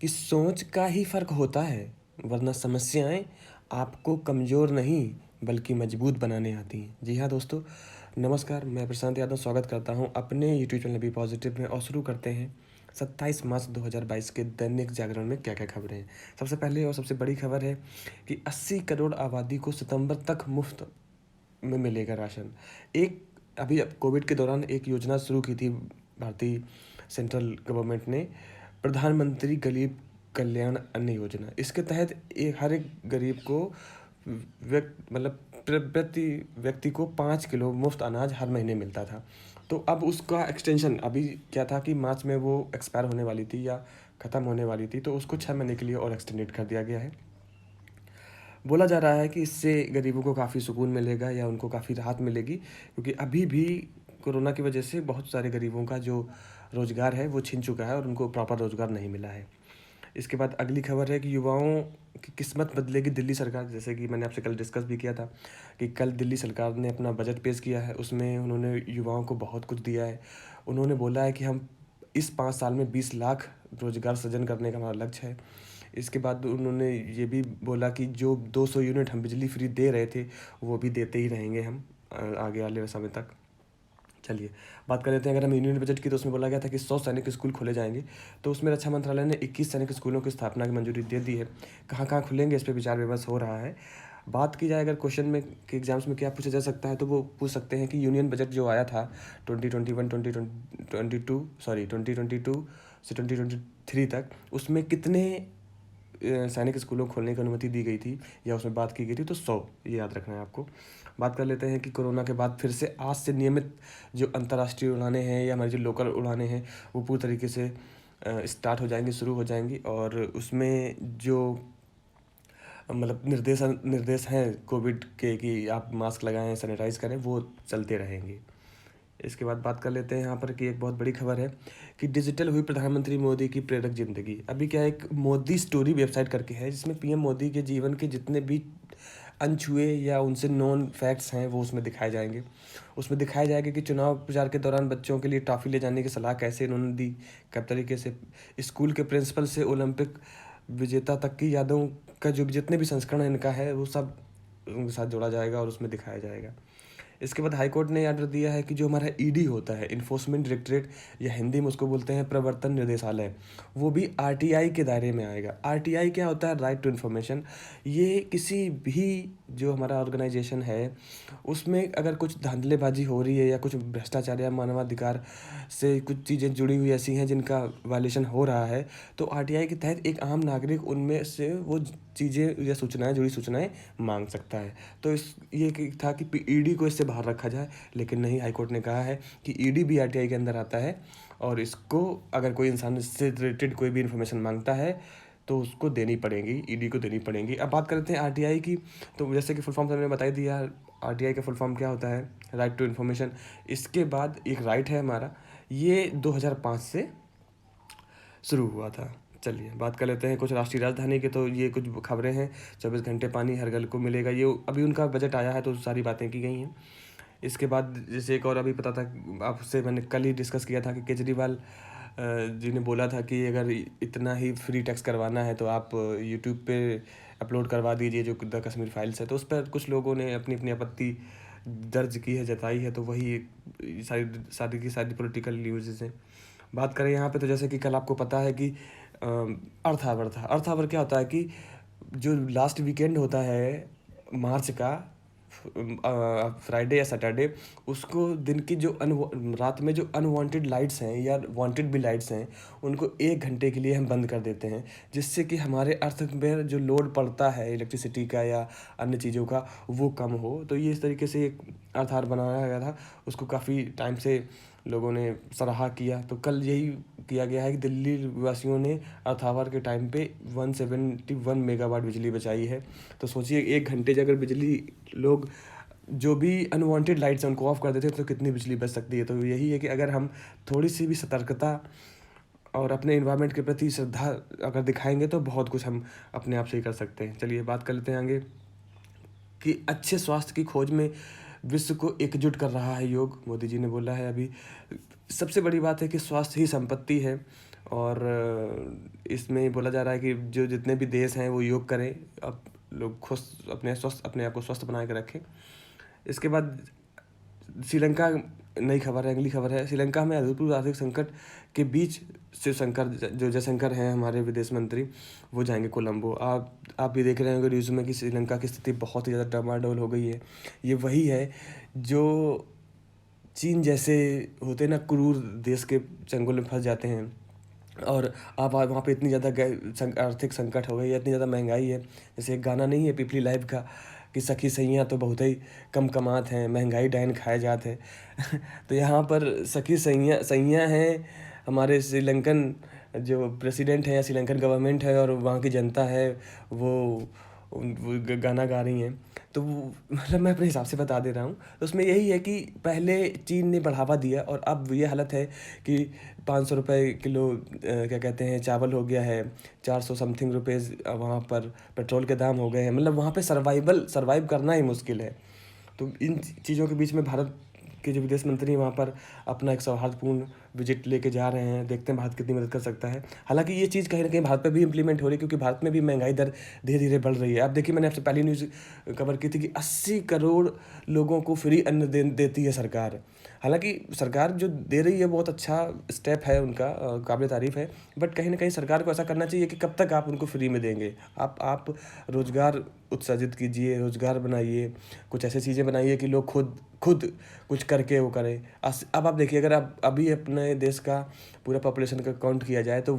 कि सोच का ही फ़र्क होता है, वरना समस्याएँ आपको कमज़ोर नहीं बल्कि मजबूत बनाने आती हैं। जी हाँ दोस्तों, नमस्कार, मैं प्रशांत यादव स्वागत करता हूँ अपने यूट्यूब चैनल बी पॉजिटिव में और शुरू करते हैं 27 मार्च 2022 के दैनिक जागरण में क्या-क्या खबरें हैं। सबसे पहले और सबसे बड़ी खबर है कि 80 करोड़ आबादी को सितंबर तक मुफ़्त में मिलेगा राशन। एक अभी कोविड के दौरान एक योजना शुरू की थी भारतीय सेंट्रल गवर्नमेंट ने, प्रधानमंत्री गरीब कल्याण अन्न योजना। इसके तहत हर एक गरीब को मतलब प्रति व्यक्ति को 5 किलो मुफ्त अनाज हर महीने मिलता था। तो अब उसका एक्सटेंशन अभी क्या था कि मार्च में वो एक्सपायर होने वाली थी या ख़त्म होने वाली थी, तो उसको 6 महीने के लिए और एक्सटेंडेड कर दिया गया है। बोला जा रहा है कि इससे गरीबों को काफ़ी सुकून मिलेगा या उनको काफ़ी राहत मिलेगी, क्योंकि अभी भी कोरोना की वजह से बहुत सारे गरीबों का जो रोज़गार है वो छिन चुका है और उनको प्रॉपर रोज़गार नहीं मिला है। इसके बाद अगली खबर है कि युवाओं की किस्मत बदलेगी दिल्ली सरकार। जैसे कि मैंने आपसे कल डिस्कस भी किया था कि कल दिल्ली सरकार ने अपना बजट पेश किया है, उसमें उन्होंने युवाओं को बहुत कुछ दिया है। उन्होंने बोला है कि हम इस 5 साल में 20 लाख रोज़गार सृजन करने का हमारा लक्ष्य है। इसके बाद उन्होंने ये भी बोला कि जो 200 यूनिट हम बिजली फ्री दे रहे थे, वो भी देते ही रहेंगे हम आगे वाले समय तक। चलिए, बात कर लेते हैं अगर हम यूनियन बजट की, तो उसमें बोला गया था कि 100 सैनिक स्कूल खोले जाएँगे। तो उसमें रक्षा मंत्रालय ने 21 सैनिक स्कूलों की स्थापना की मंजूरी दे दी है। कहाँ-कहाँ खुलेंगे इस पे विचार-विमर्श हो रहा है। बात की जाए अगर क्वेश्चन में कि एग्ज़ाम्स में क्या पूछा जा सकता है, तो वो पूछ सकते हैं कि यूनियन बजट जो आया था 2022 से 2023 तक, उसमें कितने सैनिक स्कूलों को खोलने की अनुमति दी गई थी या उसमें बात की गई थी, तो 100, ये याद रखना है आपको। बात कर लेते हैं कि कोरोना के बाद फिर से आज से नियमित जो अंतर्राष्ट्रीय उड़ानें हैं या हमारी जो लोकल उड़ानें हैं, वो पूरी तरीके से स्टार्ट हो जाएंगी, शुरू हो जाएंगी, और उसमें जो मतलब निर्देश हैं कोविड के कि आप मास्क लगाएं, सैनिटाइज़ करें, वो चलते रहेंगे। इसके बाद बात कर लेते हैं यहाँ पर कि एक बहुत बड़ी खबर है कि डिजिटल हुई प्रधानमंत्री मोदी की प्रेरक ज़िंदगी। अभी क्या है, एक मोदी स्टोरी वेबसाइट करके है, जिसमें पीएम मोदी के जीवन के जितने भी अनछुए या उनसे नोन फैक्ट्स हैं वो उसमें दिखाए जाएंगे। उसमें दिखाया जाएगा कि चुनाव प्रचार के दौरान बच्चों के लिए टॉफ़ी ले जाने की सलाह कैसे इन्होंने दी, कब तरीके से स्कूल के प्रिंसिपल से ओलंपिक विजेता तक की यादों का जो भी जितने भी संस्करण इनका है, वो सब उनके साथ जोड़ा जाएगा और उसमें दिखाया जाएगा। इसके बाद हाईकोर्ट ने आर्डर दिया है कि जो हमारा ईडी होता है, इन्फोर्समेंट डायरेक्टरेट, या हिंदी में उसको बोलते हैं प्रवर्तन निर्देशालय, वो भी आरटीआई के दायरे में आएगा। आरटीआई क्या होता है? Right to information. ये किसी भी जो हमारा ऑर्गेनाइजेशन है, उसमें अगर कुछ धांधलेबाजी हो रही है या कुछ भ्रष्टाचार या मानवाधिकार से कुछ चीज़ें जुड़ी हुई ऐसी हैं जिनका वायलेशन हो रहा है, तो आरटीआई के तहत एक आम नागरिक उनमें से वो चीज़ें या सूचनाएं, जुड़ी सूचनाएं मांग सकता है। तो इस ये कि था कि ईडी को इससे बाहर रखा जाए, लेकिन नहीं, हाईकोर्ट ने कहा है कि ईडी भी आरटीआई के अंदर आता है, और इसको अगर कोई इंसान इससे रिलेटेड कोई भी इन्फॉर्मेशन मांगता है तो उसको देनी पड़ेगी, ईडी को देनी पड़ेगी। अब बात करते हैं आरटीआई की, तो जैसे कि फुल फॉर्म तो मैंने बता ही दिया। आरटीआई का फुल फॉर्म क्या होता है? Right to information. इसके बाद एक राइट है हमारा, ये 2005 से शुरू हुआ था। चलिए, बात कर लेते हैं कुछ राष्ट्रीय राजधानी के, तो ये कुछ खबरें हैं। 24 घंटे पानी हर घर को मिलेगा, ये अभी उनका बजट आया है तो सारी बातें की गई हैं। इसके बाद जैसे एक और अभी पता था, आपसे मैंने कल ही डिस्कस किया था कि केजरीवाल जी ने बोला था कि अगर इतना ही फ्री टैक्स करवाना है तो आप यूट्यूब पे अपलोड करवा दीजिए जो द कश्मीर फाइल्स है। तो उस पर कुछ लोगों ने अपनी अपनी आपत्ति दर्ज की है, जताई है, तो वही सारी सारी की सारी पॉलिटिकल न्यूज़ हैं। बात करें यहाँ पे, तो जैसे कि कल आपको पता है कि अर्थ आवर था। अर्थ आवर क्या होता है कि जो लास्ट वीकेंड होता है मार्च का, फ्राइडे या सैटरडे, उसको दिन की जो रात में जो अनवांटेड लाइट्स हैं या वांटेड भी लाइट्स हैं, उनको 1 घंटे के लिए हम बंद कर देते हैं, जिससे कि हमारे अर्थ में जो लोड पड़ता है इलेक्ट्रिसिटी का या अन्य चीज़ों का, वो कम हो। तो ये इस तरीके से एक अर्थ आवर बनाया गया था, उसको काफ़ी टाइम से लोगों ने सराहा किया। तो कल यही किया गया है कि दिल्ली वासियों ने अर्थ आवर के टाइम पे 171 मेगावाट बिजली बचाई है। तो सोचिए, 1 घंटे से अगर बिजली लोग जो भी अनवांटेड लाइट्स हैं उनको ऑफ कर देते हैं, तो कितनी बिजली बच सकती है। तो यही है कि अगर हम थोड़ी सी भी सतर्कता और अपने इन्वायरमेंट के प्रति श्रद्धा अगर दिखाएंगे, तो बहुत कुछ हम अपने आप से ही कर सकते हैं। चलिए, बात कर लेते हैं आगे कि अच्छे स्वास्थ्य की खोज में विश्व को एकजुट कर रहा है योग, मोदी जी ने बोला है अभी। सबसे बड़ी बात है कि स्वास्थ्य ही संपत्ति है, और इसमें बोला जा रहा है कि जो जितने भी देश हैं वो योग करें, अब लोग खुश अपने आप को स्वस्थ बना के रखें। इसके बाद श्रीलंका, नई खबर है, अगली खबर है। श्रीलंका में अभूतपूर्व आर्थिक संकट के बीच शिवशंकर जो जयशंकर हैं हमारे विदेश मंत्री, वो जाएंगे कोलंबो। आप भी देख रहे होंगे न्यूज़ में कि श्रीलंका की स्थिति बहुत ही ज़्यादा डामाडोल हो गई है। ये वही है जो चीन जैसे होते ना क्रूर देश के चंगुल में फंस जाते हैं। और आप वहाँ पे इतनी ज़्यादा आर्थिक संकट हो गई है, इतनी ज़्यादा महंगाई है। जैसे एक गाना नहीं है पीपली लाइव का कि सखी सैयाँ तो बहुत ही कम कमात हैं, महंगाई डायन खाए जात है। तो यहाँ पर सखी सैयाँ हैं हमारे श्रीलंकन जो प्रेसिडेंट है या श्रीलंकन गवर्नमेंट है और वहाँ की जनता है, वो गाना गा रही हैं। तो मतलब मैं अपने हिसाब से बता दे रहा हूँ। तो उसमें यही है कि पहले चीन ने बढ़ावा दिया और अब ये हालत है कि 500 रुपये किलो क्या कहते हैं चावल हो गया है, 400 समथिंग रुपीज़ वहाँ पर पेट्रोल के दाम हो गए हैं। मतलब वहाँ पे सर्वाइव करना ही मुश्किल है। तो इन चीज़ों के बीच में भारत के जो विदेश मंत्री वहाँ पर अपना एक सौहार्दपूर्ण विजिट लेके जा रहे हैं। देखते हैं भारत कितनी मदद कर सकता है। हालांकि ये चीज़ कहीं ना कहीं भारत पे भी इम्प्लीमेंट हो रही है, क्योंकि भारत में भी महंगाई दर धीरे धीरे बढ़ रही है। अब देखिए, मैंने आपसे पहली न्यूज़ कवर की थी कि 80 करोड़ लोगों को फ्री अन्न देती है सरकार। हालांकि सरकार जो दे रही है बहुत अच्छा स्टेप है उनका, काबिल तारीफ़ है। बट कहीं ना कहीं सरकार को ऐसा करना चाहिए कि कब तक आप उनको फ्री में देंगे। आप रोज़गार उत्सर्जित कीजिए, रोज़गार बनाइए, कुछ ऐसी चीज़ें बनाइए कि लोग खुद कुछ करके वो करें। अब आप देखिए, अगर आप अभी अपने देश का पूरा पॉपुलेशन का काउंट किया जाए तो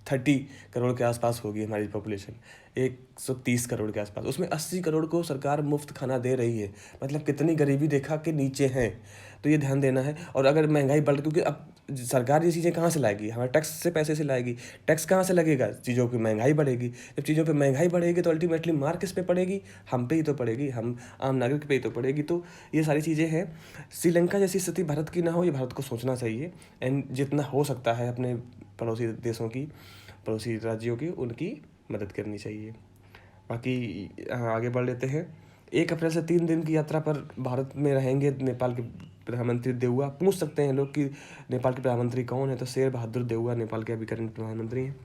130 करोड़ के आसपास होगी हमारी पॉपुलेशन, 130 करोड़ के आसपास। उसमें 80 करोड़ को सरकार मुफ्त खाना दे रही है। मतलब कितनी गरीबी देखा के नीचे हैं। तो ये ध्यान देना है। और अगर महंगाई बढ़, क्योंकि अब सरकार ये चीज़ें कहाँ से लाएगी, हमारे टैक्स से पैसे से लाएगी। टैक्स कहाँ से लगेगा, चीज़ों की महंगाई बढ़ेगी। जब चीज़ों पे महंगाई बढ़ेगी तो अल्टीमेटली मार किस पे पड़ेगी, हम पे ही तो पड़ेगी, हम आम नागरिक पे ही तो पड़ेगी। तो ये सारी चीज़ें हैं। श्रीलंका जैसी स्थिति भारत की ना हो, ये भारत को सोचना चाहिए। एंड जितना हो सकता है अपने पड़ोसी देशों की, पड़ोसी राज्यों की, उनकी मदद करनी चाहिए। बाकी आगे बढ़ लेते हैं। 1 अप्रैल से 3 दिन की यात्रा पर भारत में रहेंगे नेपाल के प्रधानमंत्री देउवा। पूछ सकते हैं लोग कि नेपाल के प्रधानमंत्री कौन है, तो शेर बहादुर देउवा नेपाल के अभी करंट प्रधानमंत्री हैं।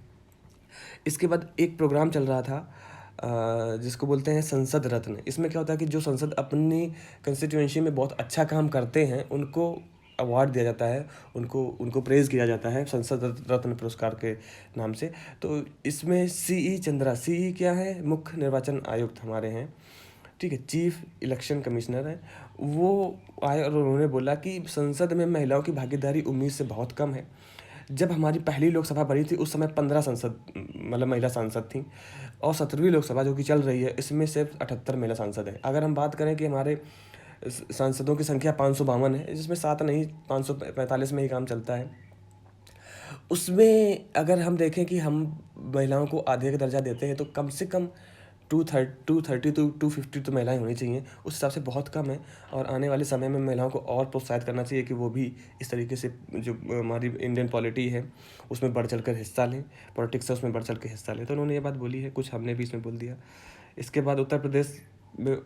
इसके बाद एक प्रोग्राम चल रहा था जिसको बोलते हैं संसद रत्न। इसमें क्या होता है कि जो संसद अपनी कंस्टिट्यूएंसी में बहुत अच्छा काम करते हैं उनको अवार्ड दिया जाता है, उनको प्रेज़ किया जाता है संसद रत्न पुरस्कार के नाम से। तो इसमें सीई चंद्रा, सीई क्या है, मुख्य निर्वाचन आयुक्त हमारे हैं, ठीक है, चीफ इलेक्शन कमिश्नर है। वो आए और उन्होंने बोला कि संसद में महिलाओं की भागीदारी उम्मीद से बहुत कम है। जब हमारी पहली लोकसभा बनी थी उस समय 15 मतलब महिला सांसद थी, और 17वीं लोकसभा जो कि चल रही है इसमें सिर्फ 78 महिला सांसद है। अगर हम बात करें कि हमारे सांसदों की संख्या 552 है, जिसमें 7 नहीं 545 में ही काम चलता है। उसमें अगर हम देखें कि हम महिलाओं को आधे का दर्जा देते हैं तो कम से कम 230 to 250 तो महिलाएं होनी चाहिए। उस हिसाब से बहुत कम है। और आने वाले समय में महिलाओं को और प्रोत्साहित करना चाहिए कि वो भी इस तरीके से जो हमारी इंडियन पॉलिटी है उसमें बढ़ चढ़ कर हिस्सा लें, पॉलिटिक्स है उसमें बढ़ चढ़ के हिस्सा लें। तो उन्होंने ये बात बोली है, कुछ हमने भी इसमें बोल दिया। इसके बाद उत्तर प्रदेश में,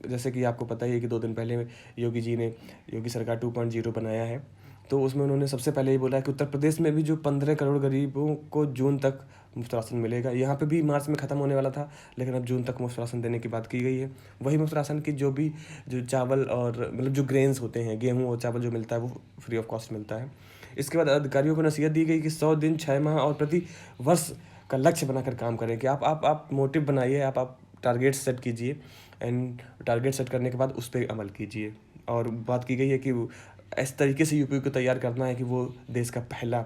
जैसे कि आपको पता ही है कि 2 दिन पहले योगी जी ने योगी सरकार 2.0 बनाया है। तो उसमें उन्होंने सबसे पहले ये बोला कि उत्तर प्रदेश में भी जो 15 करोड़ गरीबों को जून तक मुफ्त राशन मिलेगा। यहाँ पे भी मार्च में ख़त्म होने वाला था, लेकिन अब जून तक मुफ्त राशन देने की बात की गई है। वही मुफ्त राशन की जो चावल और मतलब जो ग्रेन्स होते हैं, गेहूँ और चावल जो मिलता है वो फ्री ऑफ कॉस्ट मिलता है। इसके बाद अधिकारियों को नसीहत दी गई कि 100 दिन 6 माह और प्रति वर्ष का लक्ष्य बनाकर काम करें। कि आप मोटिव बनाइए, आप टारगेट सेट कीजिए, एंड टारगेट सेट करने के बाद उस पर अमल कीजिए। और बात की गई है कि इस तरीके से यूपी को तैयार करना है कि वो देश का पहला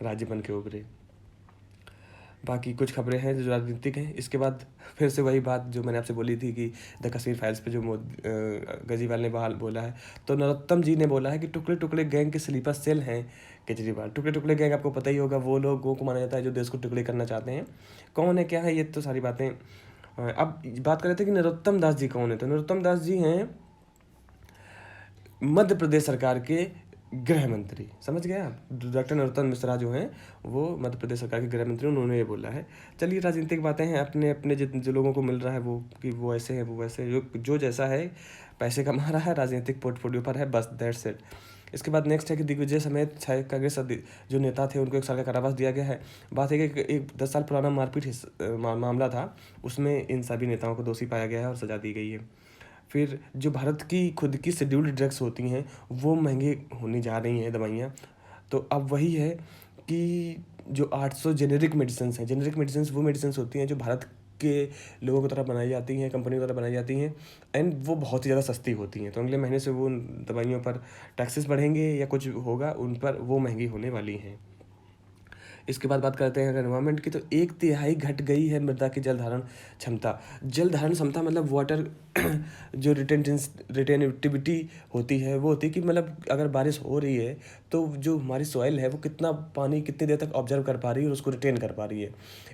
राज्य बन के उभरे। बाकी कुछ खबरें हैं जो राजनीतिक हैं। इसके बाद फिर से वही बात जो मैंने आपसे बोली थी कि द कश्मीर फाइल्स पे जो केजरीवाल ने बोला है। तो नरोत्तम जी ने बोला है कि टुकड़े टुकड़े गैंग के स्लीपर सेल हैं केजरीवाल। टुकड़े टुकड़े गैंग आपको पता ही होगा, वो लोगों को माना जाता है जो देश को टुकड़े करना चाहते हैं। कौन है, क्या है, ये तो सारी बातें। अब बात कर रहे थे कि नरोत्तम दास जी कौन है। तो नरोत्तम दास जी हैं मध्य प्रदेश सरकार के गृह मंत्री। समझ गए आप, डॉक्टर नरोत्तम मिश्रा जो हैं वो मध्य प्रदेश सरकार के गृह मंत्री, उन्होंने ये बोला है। चलिए, राजनीतिक बातें हैं, अपने अपने जो लोगों को मिल रहा है वो कि वो ऐसे हैं वो वैसे, जो जैसा है पैसे कमा रहा है राजनीतिक पोर्टफोलियो पर है, बस दैट्स इट। इसके बाद नेक्स्ट है कि दिग्विजय समेत 6 कांग्रेस जो नेता थे उनको 1 साल का कारावास दिया गया है। बात है कि एक 10 साल पुराना मारपीट मामला था, उसमें इन सभी नेताओं को दोषी पाया गया है और सजा दी गई है। फिर जो भारत की खुद की शेड्यूल्ड ड्रग्स होती हैं वो महंगी होनी जा रही हैं दवाइयाँ। तो अब वही है कि जो 800 जेनेरिक मेडिसिन्स हैं, जेनेरिक मेडिसिन्स वो मेडिसिन्स होती हैं जो भारत के लोगों की तरह बनाई जाती हैं, कंपनियों की तरह बनाई जाती हैं, एंड वो बहुत ही ज़्यादा सस्ती होती हैं। तो अगले महीने से वो दवाइयों पर टैक्सेस बढ़ेंगे या कुछ होगा उन पर, वो महंगी होने वाली हैं। इसके बाद बात करते हैं अगर एनवायरनमेंट की, तो 1/3 घट गई है मृदा की जल धारण क्षमता। जल धारण क्षमता मतलब वाटर जो रिटेनिविटी होती है वो होती है कि मतलब अगर बारिश हो रही है तो जो हमारी सॉइल है वो कितना पानी कितनी देर तक ऑब्जर्व कर पा रही है और उसको रिटेन कर पा रही है।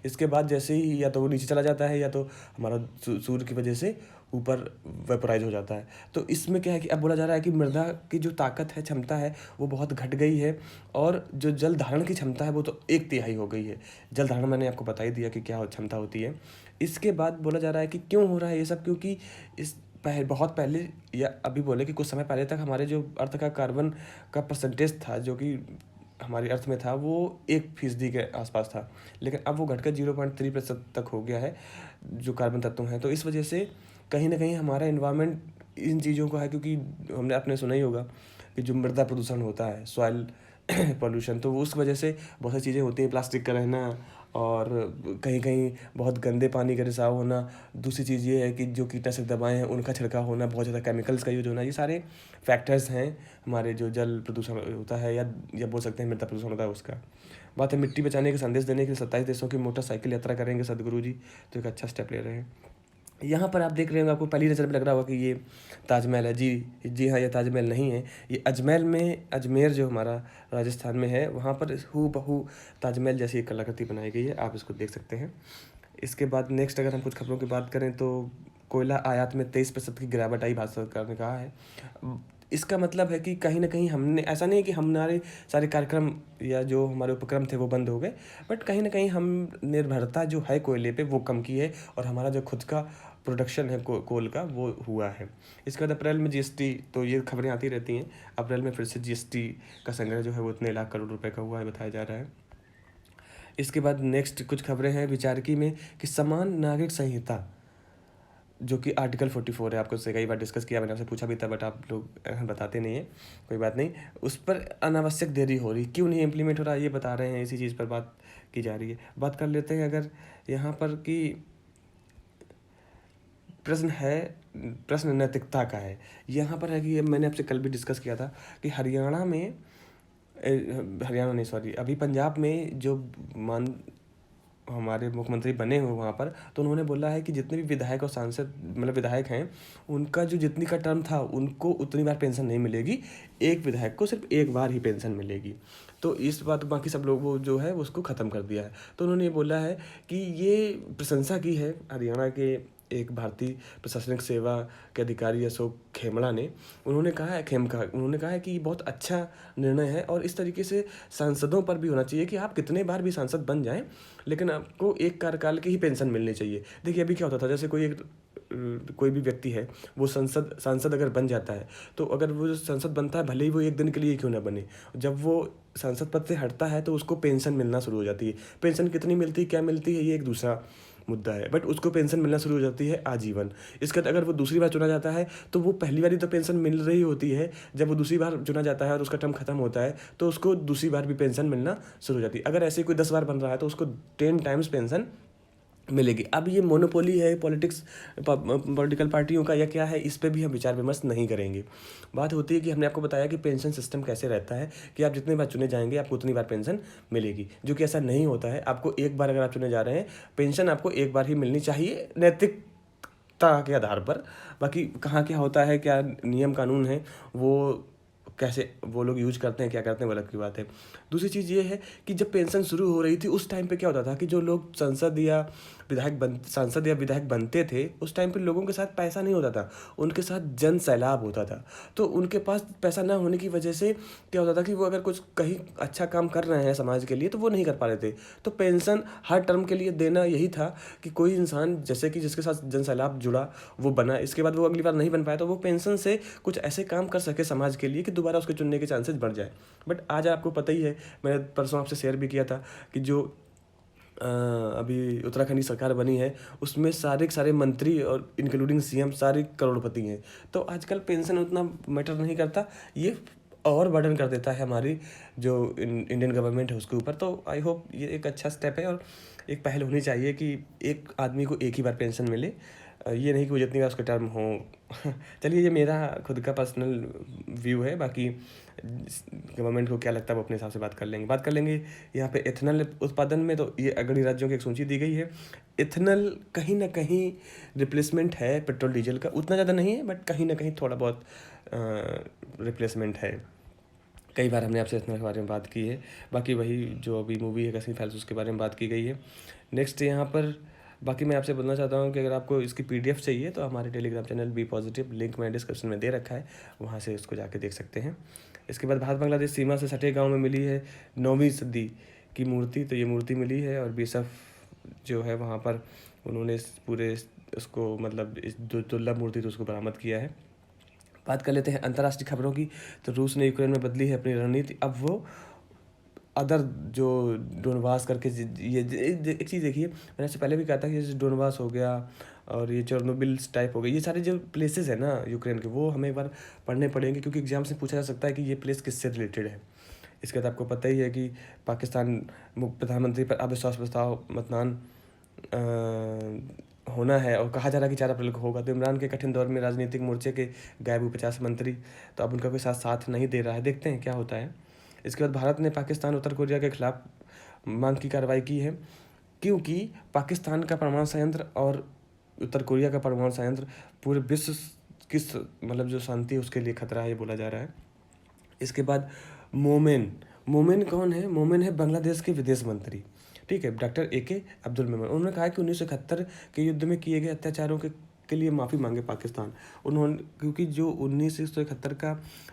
इसके बाद जैसे ही या तो वो नीचे चला जाता है या तो हमारा सूर्य की वजह से ऊपर वेपोराइज हो जाता है। तो इसमें क्या है कि अब बोला जा रहा है कि मृदा की जो ताकत है, क्षमता है, वो बहुत घट गई है और जो जल धारण की क्षमता है वो तो 1/3 हो गई है। जल धारण मैंने आपको बता ही दिया कि क्या क्षमता होती है। इसके बाद बोला जा रहा है कि क्यों हो रहा है ये सब, क्योंकि बहुत पहले या अभी बोले कि कुछ समय पहले तक हमारे जो अर्थ का कार्बन का परसेंटेज था जो कि हमारे अर्थ में था वो 1% के आसपास था, लेकिन अब वो घटकर 0.3% तक हो गया है जो कार्बन तत्व हैं। तो इस वजह से कहीं ना कहीं हमारा इन्वायरमेंट इन चीज़ों का है, क्योंकि हमने आपने सुना ही होगा कि जो मृदा प्रदूषण होता है, सॉइल पॉल्यूशन, तो उस वजह से बहुत सारी चीज़ें होती हैं, प्लास्टिक का रहना और कहीं कहीं बहुत गंदे पानी का रिसाव होना। दूसरी चीज़ ये है कि जो कीटनाशक दवाएं हैं उनका छिड़काव होना, बहुत ज़्यादा केमिकल्स का यूज होना, ये सारे फैक्टर्स हैं हमारे जो जल प्रदूषण होता है या बोल सकते हैं मृदा प्रदूषण होता है उसका। बात है मिट्टी बचाने के संदेश देने के लिए 27 देशों की मोटरसाइकिल यात्रा करेंगे सदगुरु जी, तो एक अच्छा स्टेप ले रहे हैं। यहाँ पर आप देख रहे होंगे, आपको पहली नज़र में लग रहा होगा कि ये ताजमहल है। जी हाँ, ये ताजमहल नहीं है, ये अजमेर जो हमारा राजस्थान में है वहाँ पर हूबहू ताजमहल जैसी एक कलाकृति बनाई गई है, आप इसको देख सकते हैं। इसके बाद नेक्स्ट अगर हम कुछ खबरों की बात करें तो कोयला आयात में 23% की गिरावट आई, भारत सरकार ने कहा है। इसका मतलब है कि कहीं ना कहीं हमने, ऐसा नहीं है कि हमारे सारे कार्यक्रम या जो हमारे उपक्रम थे वो बंद हो गए, बट कहीं ना कहीं हम निर्भरता जो है कोयले पे वो कम की है और हमारा जो खुद का प्रोडक्शन है कोल का वो हुआ है। इसके बाद अप्रैल में जीएसटी, तो ये खबरें आती रहती हैं, अप्रैल में फिर से जीएसटी का संग्रह जो है वो इतने लाख करोड़ रुपए का हुआ है बताया जा रहा है। इसके बाद नेक्स्ट कुछ खबरें हैं विचारकी में कि समान नागरिक संहिता जो कि आर्टिकल 44 है, आपको उससे कई बार डिस्कस किया, मैंने आपसे पूछा भी था बट आप लोग बताते नहीं हैं, कोई बात नहीं। उस पर अनावश्यक देरी हो रही, क्यों नहीं इम्प्लीमेंट हो रहा ये बता रहे हैं, इसी चीज़ पर बात की जा रही है। बात कर लेते हैं अगर यहाँ पर कि प्रश्न नैतिकता का है। यहाँ पर है कि मैंने आपसे कल भी डिस्कस किया था कि अभी पंजाब में जो हमारे मुख्यमंत्री बने हुए वहाँ पर, तो उन्होंने बोला है कि जितने भी विधायक और सांसद मतलब विधायक हैं उनका जो जितनी का टर्म था उनको उतनी बार पेंशन नहीं मिलेगी, एक विधायक को सिर्फ एक बार ही पेंशन मिलेगी। तो इस बात बाकी सब लोग वो जो है उसको ख़त्म कर दिया है। तो उन्होंने ये बोला है कि ये प्रशंसा की है हरियाणा के एक भारतीय प्रशासनिक सेवा के अधिकारी अशोक खेमड़ा ने। उन्होंने कहा है कि बहुत अच्छा निर्णय है और इस तरीके से सांसदों पर भी होना चाहिए कि आप कितने बार भी सांसद बन जाएं लेकिन आपको एक कार्यकाल की ही पेंशन मिलनी चाहिए। देखिए अभी क्या होता था, जैसे कोई भी व्यक्ति है वो सांसद अगर बन जाता है तो अगर वो सांसद बनता है भले ही वो एक दिन के लिए क्यों ना बने, जब वो सांसद पद से हटता है तो उसको पेंशन मिलना शुरू हो जाती है। पेंशन कितनी मिलती है, क्या मिलती है, ये एक दूसरा मुद्दा है, बट उसको पेंशन मिलना शुरू हो जाती है आजीवन। इसके बाद अगर वो दूसरी बार चुना जाता है तो वो पहली बार तो पेंशन मिल रही होती है, जब वो दूसरी बार चुना जाता है और उसका टर्म खत्म होता है तो उसको दूसरी बार भी पेंशन मिलना शुरू हो जाती है। अगर ऐसे कोई 10 बार बन रहा है तो उसको 10 टाइम्स पेंशन मिलेगी। अब ये मोनोपोली है पॉलिटिकल पार्टियों का या क्या है, इस पे भी हम विचार विमर्श नहीं करेंगे। बात होती है कि हमने आपको बताया कि पेंशन सिस्टम कैसे रहता है कि आप जितनी बार चुने जाएंगे आपको उतनी बार पेंशन मिलेगी, जो कि ऐसा नहीं होता है। आपको एक बार अगर आप चुने जा रहे हैं पेंशन आपको एक बार ही मिलनी चाहिए नैतिकता के आधार पर। बाकी कहाँ क्या होता है, क्या नियम कानून है, वो कैसे वो लोग यूज करते हैं, क्या करते हैं, वो अलग की बात है। दूसरी चीज़ ये है कि जब पेंशन शुरू हो रही थी उस टाइम पे क्या होता था कि जो लोग सांसद या विधायक बनते थे उस टाइम पे लोगों के साथ पैसा नहीं होता था, उनके साथ जन सैलाब होता था। तो उनके पास पैसा ना होने की वजह से क्या होता था कि वो अगर कुछ कहीं अच्छा काम कर रहे हैं समाज के लिए तो वो नहीं कर पा रहे थे। तो पेंशन हर टर्म के लिए देना यही था कि कोई इंसान जैसे कि जिसके साथ जन सैलाब जुड़ा वो बना, इसके बाद वो अगली बार नहीं बन पाया तो वो पेंशन से कुछ ऐसे काम कर सके समाज के लिए कि दोबारा दोबारा उसके चुनने के चांसेस बढ़ जाए। बट आज आपको पता ही है, मैंने परसों आपसे शेयर भी किया था कि जो अभी उत्तराखंड की सरकार बनी है उसमें सारे के सारे मंत्री और इंक्लूडिंग सीएम सारे करोड़पति हैं। तो आजकल पेंशन उतना मैटर नहीं करता, ये और बर्डन कर देता है हमारी जो इंडियन गवर्नमेंट है उसके ऊपर। तो आई होप ये एक अच्छा स्टेप है और एक पहल होनी चाहिए कि एक आदमी को एक ही बार पेंशन मिले, ये नहीं कि वो जितनी बार उसका टर्म हो। चलिए, ये मेरा खुद का पर्सनल व्यू है, बाकी गवर्नमेंट को क्या लगता है वो अपने हिसाब से बात कर लेंगे। यहाँ पे एथनॉल उत्पादन में तो ये अग्रणी राज्यों की एक सूची दी गई है। एथनॉल कहीं ना कहीं रिप्लेसमेंट है पेट्रोल डीजल का, उतना ज़्यादा नहीं है बट कहीं ना कहीं थोड़ा बहुत रिप्लेसमेंट है। कई बार हमने आपसे एथनॉल के बारे में बात की है, बाकी वही जो अभी मूवी है कसमी फाइल्स उसके बारे में बात की गई है। नेक्स्ट यहाँ पर बाकी मैं आपसे बोलना चाहता हूँ कि अगर आपको इसकी PDF चाहिए तो हमारे Telegram channel be positive, link मैंने डिस्क्रिप्शन में दे रखा है, वहाँ से इसको जाके देख सकते हैं। इसके बाद भारत बांग्लादेश सीमा से सटे गांव में मिली है 9वीं सदी की मूर्ति। तो ये मूर्ति मिली है और बीएसएफ जो है वहाँ पर उन्होंने पूरे उसको मतलब इस दुर्लभ मूर्ति तो उसको बरामद किया है। बात कर लेते हैं अंतर्राष्ट्रीय खबरों की। तो रूस ने यूक्रेन में बदली है अपनी रणनीति, अब वो अदर जो डोनबास करके ये एक चीज़ देखिए, मैंने इससे पहले भी कहा था कि जैसे डोनबास हो गया और ये चेर्नोबिल टाइप हो गया, ये सारे जो प्लेसेस है ना यूक्रेन के, वो हमें एक बार पढ़ने पड़ेंगे क्योंकि एग्जाम से पूछा जा सकता है कि ये प्लेस किससे रिलेटेड है। इसके बाद आपको पता ही है कि पाकिस्तान प्रधानमंत्री पर अविश्वास प्रस्ताव मतदान होना है और कहा जा रहा है कि 4 अप्रैल को होगा। तो इमरान के कठिन दौर में राजनीतिक मोर्चे के गायब हुए 50 मंत्री, तो अब उनका कोई साथ नहीं दे रहा है, देखते हैं क्या होता है। इसके बाद भारत ने पाकिस्तान उत्तर कोरिया के खिलाफ मांग की कार्रवाई की है, क्योंकि पाकिस्तान का परमाणु संयंत्र और उत्तर कोरिया का परमाणु संयंत्र पूरे विश्व की मतलब जो शांति है उसके लिए खतरा है, ये बोला जा रहा है। इसके बाद मोमेन कौन है? मोमेन है बांग्लादेश के विदेश मंत्री, ठीक है, डॉक्टर AK अब्दुल मेमन। उन्होंने कहा कि 1971 के युद्ध में किए गए अत्याचारों के लिए माफ़ी मांगे पाकिस्तान। उन्होंने क्योंकि जो 1971 का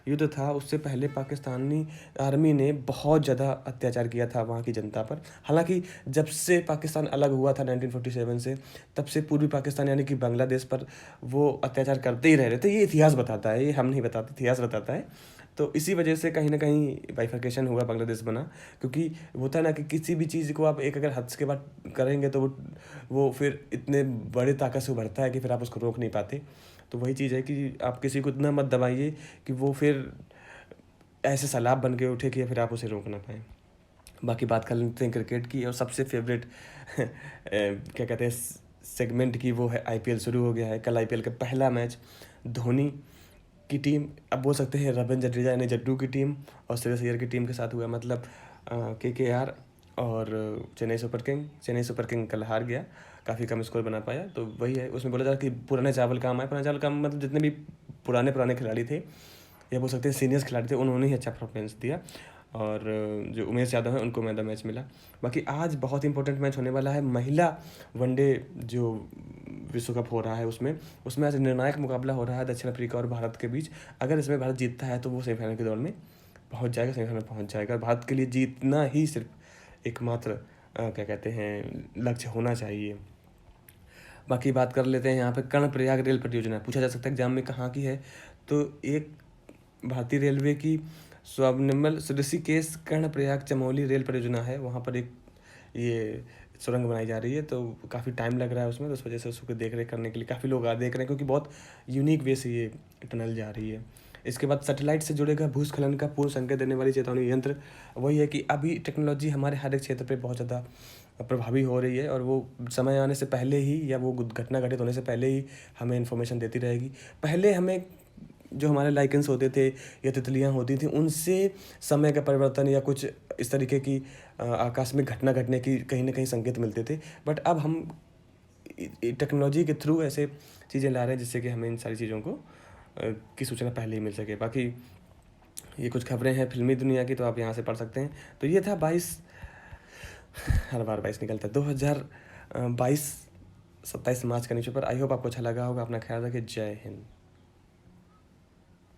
युद्ध था उससे पहले पाकिस्तानी आर्मी ने बहुत ज़्यादा अत्याचार किया था वहाँ की जनता पर। हालांकि जब से पाकिस्तान अलग हुआ था 1947 से, तब से पूर्वी पाकिस्तान यानी कि बांग्लादेश पर वो अत्याचार करते ही रह रहे थे। ये इतिहास बताता है, ये हम नहीं बताते, इतिहास बताता है। तो इसी वजह से कहीं ना कहीं बाइफर्केशन हुआ, बांग्लादेश बना। क्योंकि होता है ना कि किसी भी चीज़ को आप एक अगर हद के बाद करेंगे तो वो फिर इतने बड़े ताकत से उभरता है कि फिर आप उसको रोक नहीं पाते। तो वही चीज़ है कि आप किसी को इतना मत दबाइए कि वो फिर ऐसे सैलाब बन के उठे कि फिर आप उसे रोक ना पाएँ। बाकी बात कर लेते हैं क्रिकेट की, और सबसे फेवरेट क्या कहते हैं सेगमेंट की, वो है IPL शुरू हो गया है। कल IPL का पहला मैच धोनी की टीम, अब बोल सकते हैं रविंद्र जडेजा यानी जड्डू की टीम और श्रेयस अय्यर की टीम के साथ हुआ। मतलब KKR और चेन्नई सुपर किंग कल हार गया, काफ़ी कम स्कोर बना पाया। तो वही है, उसमें बोला जा रहा कि पुराने चावल काम आए। पुराने चावल काम मतलब जितने भी पुराने खिलाड़ी थे या बोल सकते हैं सीनियर्स खिलाड़ी थे, उन्होंने ही अच्छा परफॉर्मेंस दिया। और जो उमेश यादव है उनको मैन ऑफ द मैच मिला। बाकी आज बहुत इंपॉर्टेंट मैच होने वाला है, महिला वनडे जो विश्व कप हो रहा है उसमें आज निर्णायक मुकाबला हो रहा है दक्षिण अफ्रीका और भारत के बीच। अगर इसमें भारत जीतता है तो वो सेमीफाइनल की दौड़ में पहुंच जाएगा। भारत के लिए जीतना ही सिर्फ एकमात्र क्या कहते हैं लक्ष्य होना चाहिए। बाकी बात कर लेते हैं यहाँ पे कर्णप्रयाग रेल परियोजना, पूछा जा सकता है एग्जाम में कहाँ की है। तो एक भारतीय रेलवे की स्वनिर्मित ऋषिकेश कर्णप्रयाग चमोली रेल परियोजना है, वहाँ पर एक ये सुरंग बनाई जा रही है। तो काफ़ी टाइम लग रहा है उसमें, तो उस वजह से उसको देख रेख करने के लिए काफ़ी लोग देख रहे हैं, क्योंकि बहुत यूनिक वे से ये टनल जा रही है। इसके बाद सैटेलाइट से जुड़ेगा भूस्खलन का पूर्व संकेत देने वाली चेतावनी यंत्र। वही है कि अभी टेक्नोलॉजी हमारे हर एक क्षेत्र पे बहुत ज़्यादा प्रभावी हो रही है, और वो समय आने से पहले ही या वो घटना घटित होने से पहले ही हमें इन्फॉर्मेशन देती रहेगी। पहले हमें जो हमारे लाइकेंस होते थे या तितलियाँ होती थी, उनसे समय का परिवर्तन या कुछ इस तरीके की आकाश में घटना घटने की कहीं ना कहीं संकेत मिलते थे। बट अब हम टेक्नोलॉजी के थ्रू ऐसे चीज़ें ला रहे हैं जिससे कि हमें इन सारी चीज़ों को की सूचना पहले ही मिल सके। बाकी ये कुछ खबरें हैं फिल्मी दुनिया की, तो आप यहाँ से पढ़ सकते हैं। तो ये था 22, हर बार 22 निकलता है, 2022 27 मार्च का न्यूज़पेपर। आई होप आपको अच्छा लगा होगा। अपना ख्याल रखिए। जय हिंद।